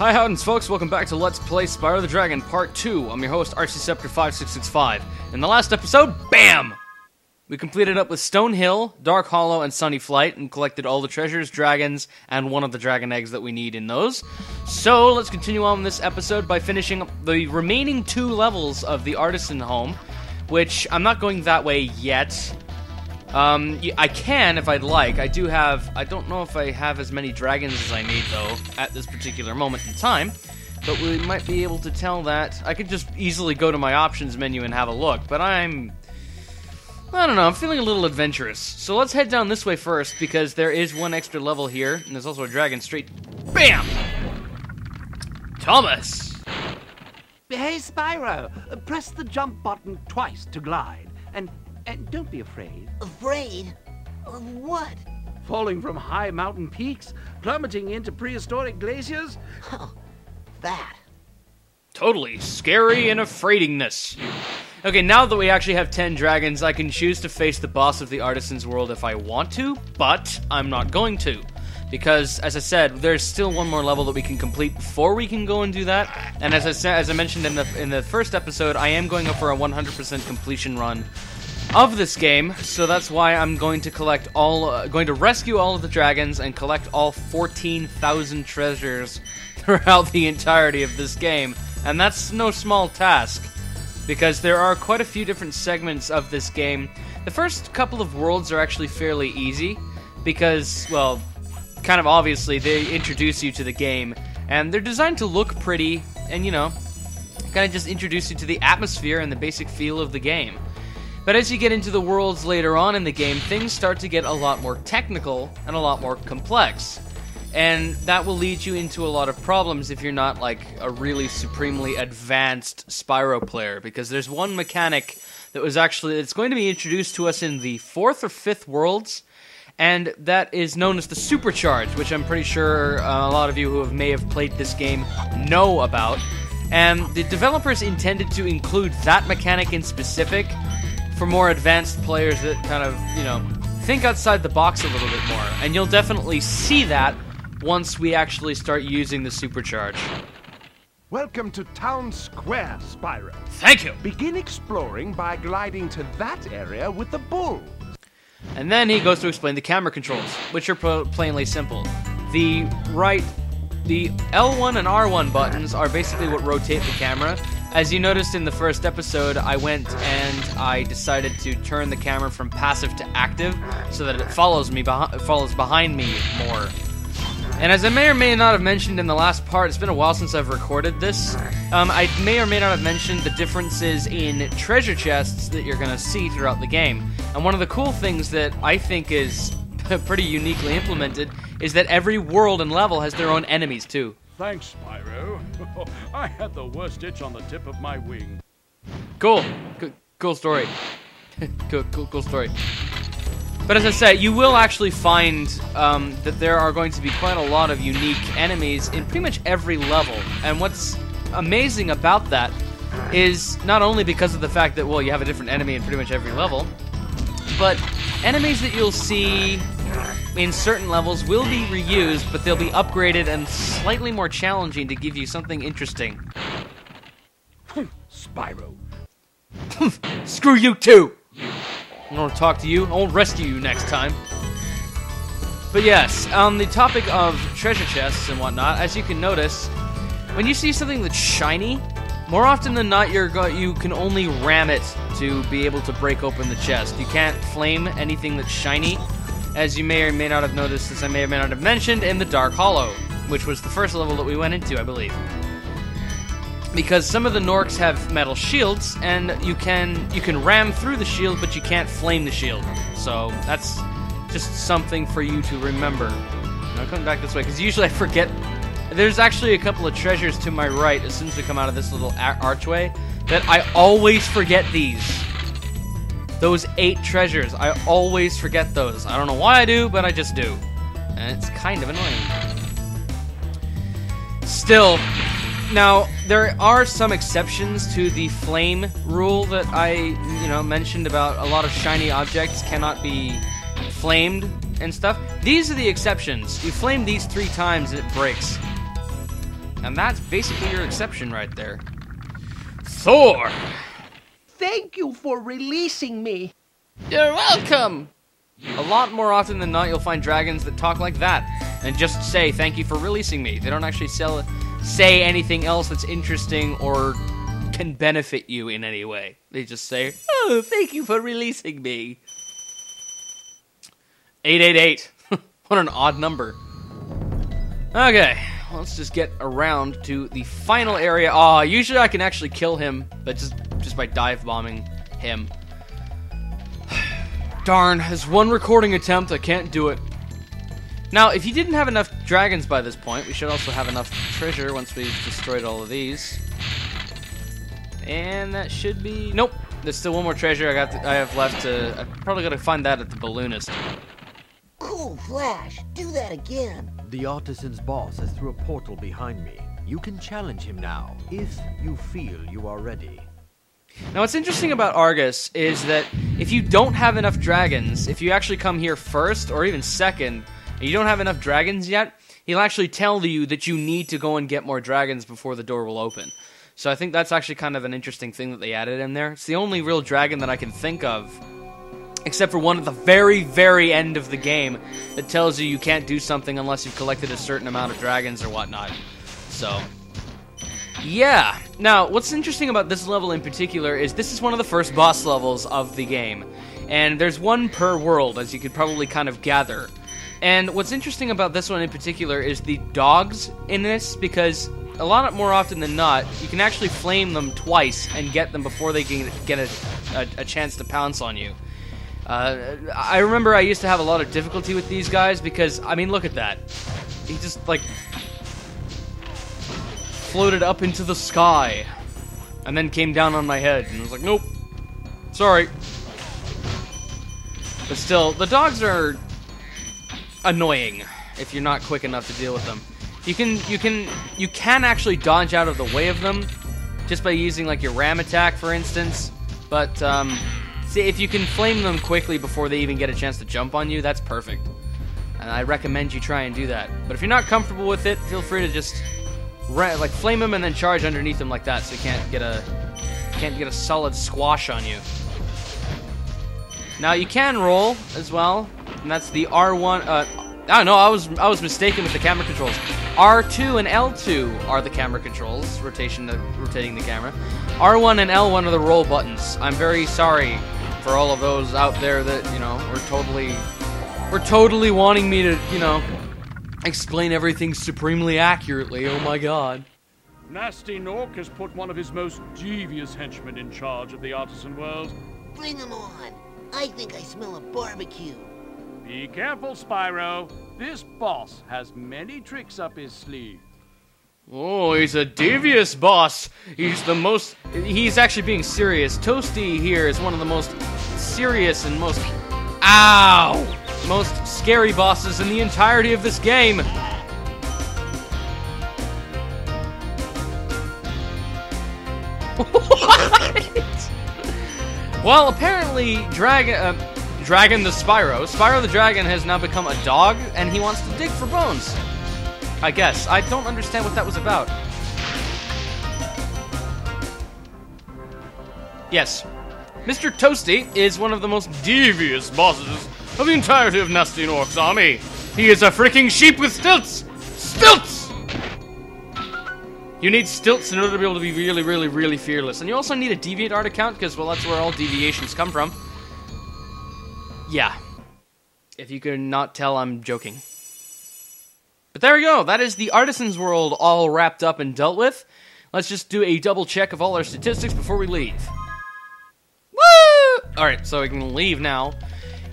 Hi Howdens folks, welcome back to Let's Play Spyro the Dragon Part 2. I'm your host, RCSceptor5665. In the last episode, BAM! We completed up with Stone Hill, Dark Hollow, and Sunny Flight, and collected all the treasures, dragons, and one of the dragon eggs that we need in those. So, let's continue on this episode by finishing up the remaining 2 levels of the Artisan home, which I'm not going that way yet. I can if I'd like. I don't know if I have as many dragons as I need, though, at this particular moment in time. But we might be able to tell that. I could just easily go to my options menu and have a look, but I don't know, I'm feeling a little adventurous. So let's head down this way first, because there is one extra level here, and there's also a dragon straight... BAM! Thomas! Hey, Spyro, press the jump button twice to glide, and don't be afraid. Afraid? Of what? Falling from high mountain peaks? Plummeting into prehistoric glaciers? Oh, that. Totally scary and afraidingness. Okay, now that we actually have 10 dragons, I can choose to face the boss of the Artisans world if I want to, but I'm not going to. Because, as I said, there's still one more level that we can complete before we can go and do that. And as I mentioned in the first episode, I am going up for a 100% completion run of this game, so that's why I'm going to going to rescue all of the dragons and collect all 14,000 treasures throughout the entirety of this game. And that's no small task, because there are quite a few different segments of this game. The first couple of worlds are actually fairly easy, because, well, kind of obviously, they introduce you to the game, and they're designed to look pretty, and, you know, kind of just introduce you to the atmosphere and the basic feel of the game. But as you get into the worlds later on in the game, things start to get a lot more technical and a lot more complex. And that will lead you into a lot of problems if you're not, like, a really supremely advanced Spyro player, because there's one mechanic that it's going to be introduced to us in the 4th or 5th worlds, and that is known as the Supercharge, which I'm pretty sure a lot of you who may have played this game know about. And the developers intended to include that mechanic in specific for more advanced players that kind of, you know, think outside the box a little bit more. And you'll definitely see that once we actually start using the Supercharge. Welcome to Town Square, Spyro. Thank you! Begin exploring by gliding to that area with the bull. And then he goes to explain the camera controls, which are plainly simple. The L1 and R1 buttons are basically what rotate the camera. As you noticed in the first episode, I went and I decided to turn the camera from passive to active so that it follows behind me more. And as I may or may not have mentioned in the last part, it's been a while since I've recorded this, I may or may not have mentioned the differences in treasure chests that you're going to see throughout the game. And one of the cool things that I think is pretty uniquely implemented is that every world and level has their own enemies too. Thanks, Spyro. I had the worst itch on the tip of my wing. Cool story. cool story. But as I said, you will actually find that there are going to be quite a lot of unique enemies in pretty much every level. And what's amazing about that is not only because of the fact that, well, you have a different enemy in pretty much every level, but enemies that you'll see in certain levels will be reused, but they'll be upgraded and slightly more challenging to give you something interesting. Spyro. Screw you too! I don't want to talk to you. I won't rescue you next time. But yes, on the topic of treasure chests and whatnot, as you can notice, when you see something that's shiny, more often than not, you can only ram it to be able to break open the chest. You can't flame anything that's shiny, as you may or may not have noticed, as I may or may not have mentioned, in the Dark Hollow, which was the first level that we went into, I believe. Because some of the Norks have metal shields, and you can ram through the shield, but you can't flame the shield. So that's just something for you to remember. Now coming back this way, because usually I forget. There's actually a couple of treasures to my right as soon as we come out of this little archway that I always forget these. Those 8 treasures, I always forget those. I don't know why I do, but I just do. And it's kind of annoying. Still, now, there are some exceptions to the flame rule that I, mentioned about a lot of shiny objects cannot be flamed and stuff. These are the exceptions. You flame these 3 times and it breaks. And that's basically your exception right there. Thor! Thank you for releasing me. You're welcome! A lot more often than not, you'll find dragons that talk like that and just say, thank you for releasing me. They don't actually say anything else that's interesting or can benefit you in any way. They just say, oh, thank you for releasing me. 888. What an odd number. Okay, let's just get around to the final area. Aw, usually I can actually kill him, but just by dive bombing him. Darn, as one recording attempt, I can't do it. Now, if you didn't have enough dragons by this point, we should also have enough treasure once we've destroyed all of these. And that should be... Nope, there's still one more treasure I have left to... I probably gotta find that at the balloonist. Cool, Flash. Do that again. The Artisans boss is through a portal behind me. You can challenge him now, if you feel you are ready. Now, what's interesting about Argus is that if you don't have enough dragons, if you actually come here first, or even second, and you don't have enough dragons yet, he'll actually tell you that you need to go and get more dragons before the door will open. So I think that's actually kind of an interesting thing that they added in there. It's the only real dragon that I can think of, except for one at the very, very end of the game that tells you can't do something unless you've collected a certain amount of dragons or whatnot. So... yeah. Now, what's interesting about this level in particular is this is one of the first boss levels of the game. And there's one per world, as you could probably kind of gather. And what's interesting about this one in particular is the dogs in this, because a lot more often than not, you can actually flame them twice and get them before they can get a chance to pounce on you. I remember I used to have a lot of difficulty with these guys because, I mean, look at that. He just, like... floated up into the sky and then came down on my head and I was like, nope, sorry. But still, the dogs are annoying if you're not quick enough to deal with them. You can actually dodge out of the way of them just by using like your ram attack, for instance, but see, if you can flame them quickly before they even get a chance to jump on you, that's perfect, and I recommend you try and do that. But if you're not comfortable with it, feel free to just like flame him and then charge underneath him like that, so you can't get a solid squash on you. Now you can roll as well, and that's the R1. I don't know. I was mistaken with the camera controls. R2 and L2 are the camera controls, rotating the camera. R1 and L1 are the roll buttons. I'm very sorry for all of those out there that were totally wanting me to explain everything supremely accurately. Oh my god. Nasty Nork has put one of his most devious henchmen in charge of the artisan world. Bring him on. I think I smell a barbecue. Be careful, Spyro. This boss has many tricks up his sleeve. Oh, he's a devious boss. He's actually being serious. Toasty here is one of the most serious and most scary bosses in the entirety of this game. What? Well, apparently, Dragon the Spyro the Dragon has now become a dog, and he wants to dig for bones. I guess. I don't understand what that was about. Yes. Mr. Toasty is one of the most devious bosses of the entirety of Nasty Nork's army. He is a freaking sheep with stilts! Stilts! You need stilts in order to be able to be really, really, really fearless. And you also need a DeviantArt account, because, well, that's where all deviations come from. Yeah. If you could not tell, I'm joking. But there we go. That is the Artisans world all wrapped up and dealt with. Let's just do a double check of all our statistics before we leave. Woo! Alright, so we can leave now.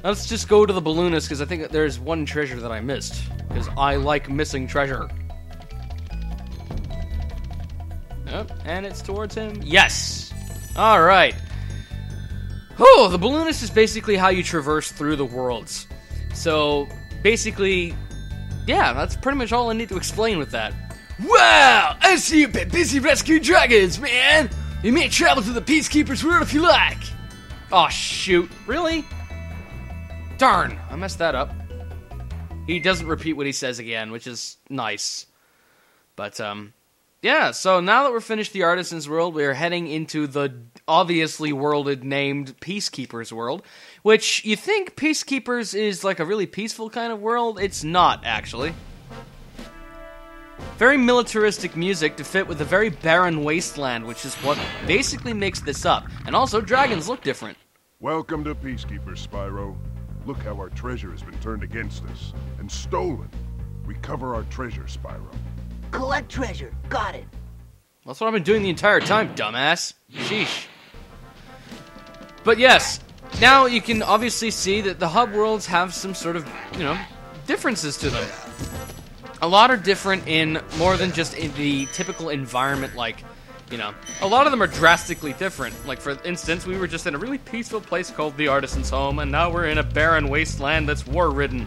Let's just go to the balloonist, because I think there's one treasure that I missed. Because I like missing treasure. Yep, and it's towards him. Yes! Alright. Oh, the balloonist is basically how you traverse through the worlds. So, basically, yeah, that's pretty much all I need to explain with that. Wow! I see you've been busy rescuing dragons, man! You may travel to the Peacekeepers world if you like! Oh, shoot. Really? Darn, I messed that up. He doesn't repeat what he says again, which is nice. But, Yeah, so now that we're finished the Artisans world, we are heading into the obviously worlded named Peacekeepers world, which you think Peacekeepers is like a really peaceful kind of world. It's not, actually. Very militaristic music to fit with a very barren wasteland, which is what basically makes this up. And also, dragons look different. Welcome to Peacekeepers, Spyro. Look how our treasure has been turned against us and stolen. Recover our treasure, Spyro. Collect treasure. Got it. That's what I've been doing the entire time, dumbass. Sheesh. But yes, now you can obviously see that the hub worlds have some sort of, differences to them. A lot are different in more than just in the typical environment, like, a lot of them are drastically different. Like, for instance, we were just in a really peaceful place called the Artisans' Home, and now we're in a barren wasteland that's war-ridden.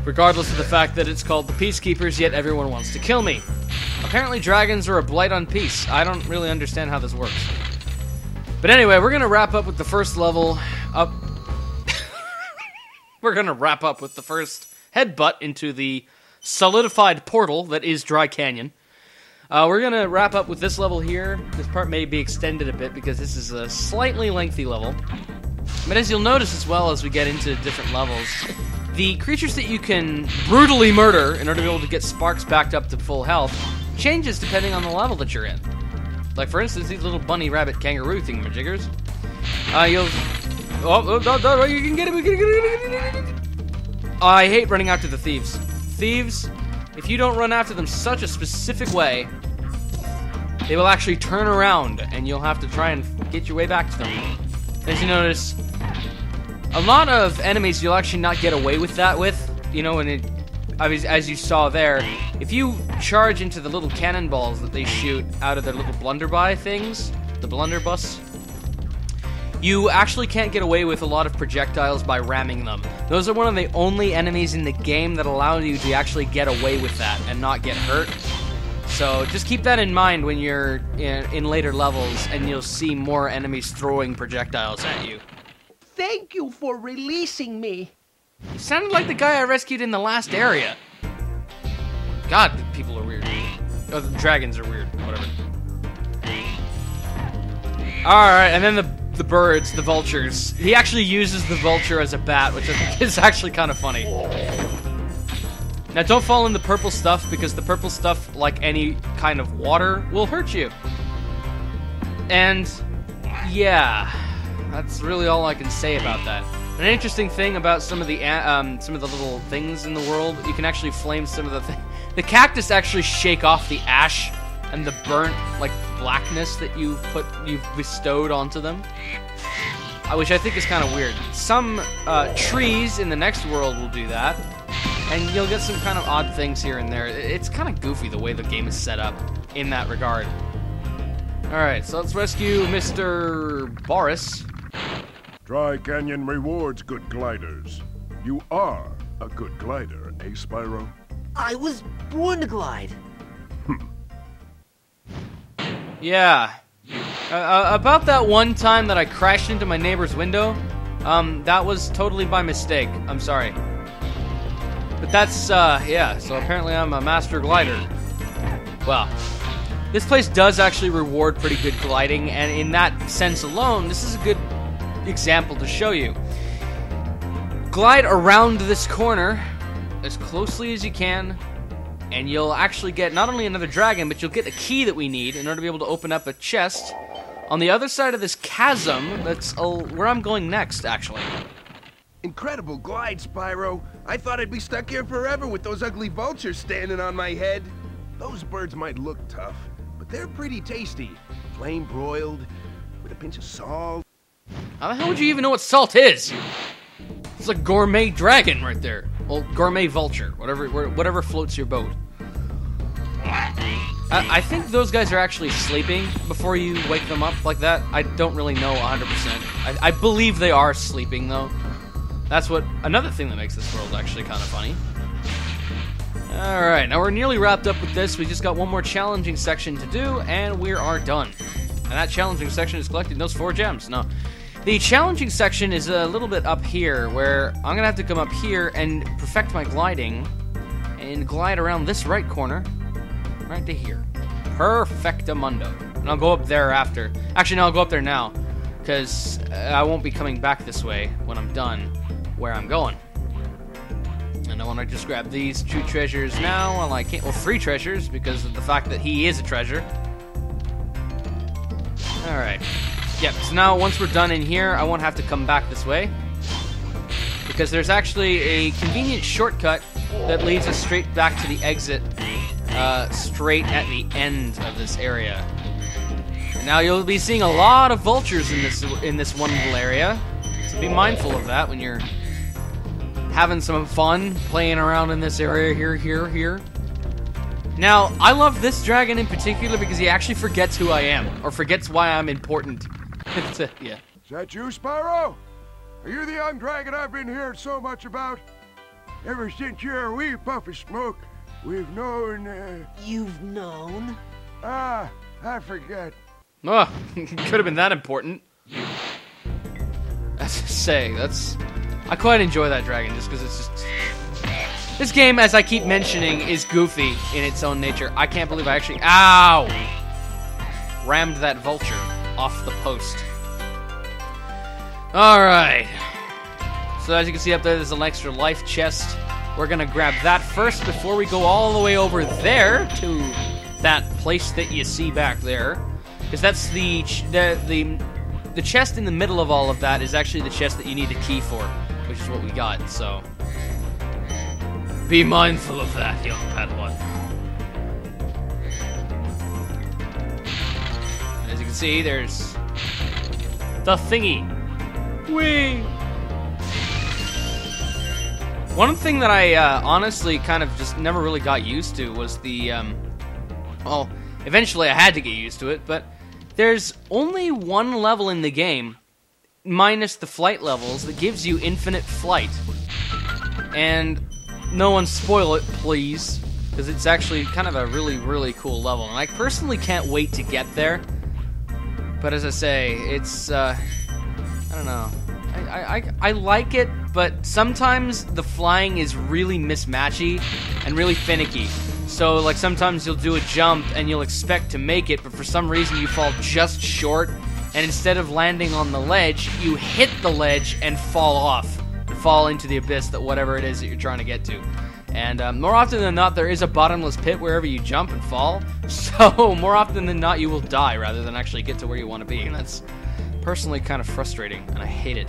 Regardless of the fact that it's called the Peacekeepers, yet everyone wants to kill me. Apparently dragons are a blight on peace. I don't really understand how this works. But anyway, we're gonna wrap up with the first level up. We're gonna wrap up with the first headbutt into the solidified portal that is Dry Canyon. We're gonna wrap up with this level here. This part may be extended a bit because this is a slightly lengthy level. But as you'll notice as well as we get into different levels, the creatures that you can brutally murder in order to be able to get sparks backed up to full health changes depending on the level that you're in. Like, for instance, these little bunny rabbit kangaroo thingamajiggers. You can get him. I hate running after the thieves. Thieves, if you don't run after them such a specific way, they will actually turn around and you'll have to try and get your way back to them. As you notice, a lot of enemies you'll actually not get away with that with, and as you saw there, if you charge into the little cannonballs that they shoot out of their little blunderby things, the blunderbuss, you actually can't get away with a lot of projectiles by ramming them. Those are one of the only enemies in the game that allow you to actually get away with that and not get hurt. So just keep that in mind when you're in later levels and you'll see more enemies throwing projectiles at you. Thank you for releasing me. You sounded like the guy I rescued in the last area. God, people are weird. Oh, the dragons are weird. Whatever. Alright, and then the birds, the vultures. He actually uses the vulture as a bat, which I think is actually kind of funny. Now, don't fall in the purple stuff, because the purple stuff, like any kind of water, will hurt you. And, yeah, that's really all I can say about that. An interesting thing about some of the little things in the world, you can actually flame some of the the cactus actually shake off the ash and the burnt, like, blackness that you've bestowed onto them, which I think is kind of weird. Some trees in the next world will do that, and you'll get some kind of odd things here and there. It's kind of goofy the way the game is set up in that regard. Alright, so let's rescue Mr. Boris. Dry Canyon rewards good gliders. You are a good glider, eh, Spyro? I was born to glide. Yeah. About that one time that I crashed into my neighbor's window, that was totally by mistake. I'm sorry. But that's, yeah, so apparently I'm a master glider. Well, this place does actually reward pretty good gliding, and in that sense alone, this is a good example to show you. Glide around this corner as closely as you can, and you'll actually get not only another dragon, but you'll get a key that we need in order to be able to open up a chest on the other side of this chasm. That's where I'm going next, actually. Incredible glide, Spyro. I thought I'd be stuck here forever with those ugly vultures standing on my head. Those birds might look tough, but they're pretty tasty. Flame broiled, with a pinch of salt. How the hell would you even know what salt is? It's like gourmet dragon right there. Well, gourmet vulture, whatever floats your boat. I think those guys are actually sleeping before you wake them up like that. I don't really know 100%. I believe they are sleeping, though. That's another thing that makes this world actually kind of funny. Alright, now we're nearly wrapped up with this. We just got one more challenging section to do, and we are done. And that challenging section is collecting those 4 gems. No. The challenging section is a little bit up here, where I'm going to have to come up here and perfect my gliding, and glide around this right corner, Right to here. Perfectamundo. And I'll go up there after. Actually, no, I'll go up there now. Because I won't be coming back this way when I'm done where I'm going. And I want to just grab these 2 treasures now. Well, I can't. Well, 3 treasures because of the fact that he is a treasure. Alright. Yep, so now once we're done in here, I won't have to come back this way. Because there's actually a convenient shortcut that leads us straight back to the exit. Straight at the end of this area. And now you'll be seeing a lot of vultures in this one little area. So be mindful of that when you're having some fun playing around in this area here. Now, I love this dragon in particular because he actually forgets who I am, or forgets why I'm important. Yeah. Is that you, Spyro? Are you the young dragon I've been hearing so much about? Ever since you're a wee puff of smoke, we've known, You've known? I forget. Oh, could have been that important. As I say, I quite enjoy that dragon just because it's just... This game, as I keep mentioning, is goofy in its own nature. I can't believe I actually... Ow! Rammed that vulture off the post. Alright. So as you can see up there's an extra life chest. We're gonna grab that first before we go all the way over there to that place that you see back there. Because that's the chest in the middle of all of that is actually the chest that you need the key for, which is what we got, so... Be mindful of that, young Padawan. And as you can see, there's... the thingy. Whee! One thing that I honestly kind of just never really got used to was the... well, eventually I had to get used to it, but... There's only one level in the game, minus the flight levels, that gives you infinite flight. And no one spoil it, please, because it's actually kind of a really, really cool level. And I personally can't wait to get there. But as I say, it's, I don't know. I like it, but sometimes the flying is really mismatchy and really finicky. So, like, sometimes you'll do a jump and you'll expect to make it, but for some reason you fall just short, and instead of landing on the ledge, you hit the ledge and fall off. And fall into the abyss, that whatever it is that you're trying to get to. And more often than not, there is a bottomless pit wherever you jump and fall. So, more often than not, you will die rather than actually get to where you want to be. And that's personally kind of frustrating, and I hate it.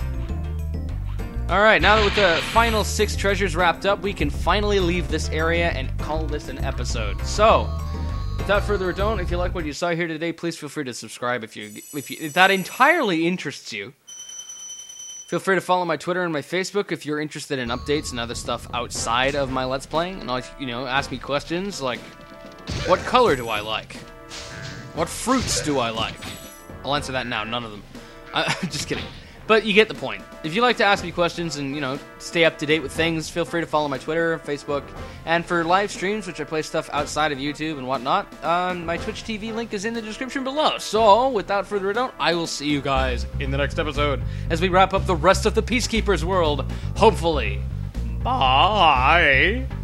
Alright, now that with the final 6 treasures wrapped up, we can finally leave this area and call this an episode. So, without further ado, if you like what you saw here today, please feel free to subscribe if that entirely interests you. Feel free to follow my Twitter and my Facebook if you're interested in updates and other stuff outside of my Let's Playing. And, ask me questions like, what color do I like? What fruits do I like? I'll answer that now, none of them. Just kidding. But you get the point. If you like to ask me questions and, stay up to date with things, feel free to follow my Twitter, Facebook, and for live streams, which I play stuff outside of YouTube and whatnot, my Twitch TV link is in the description below. So, without further ado, I will see you guys in the next episode as we wrap up the rest of the Peacekeepers world, hopefully. Bye!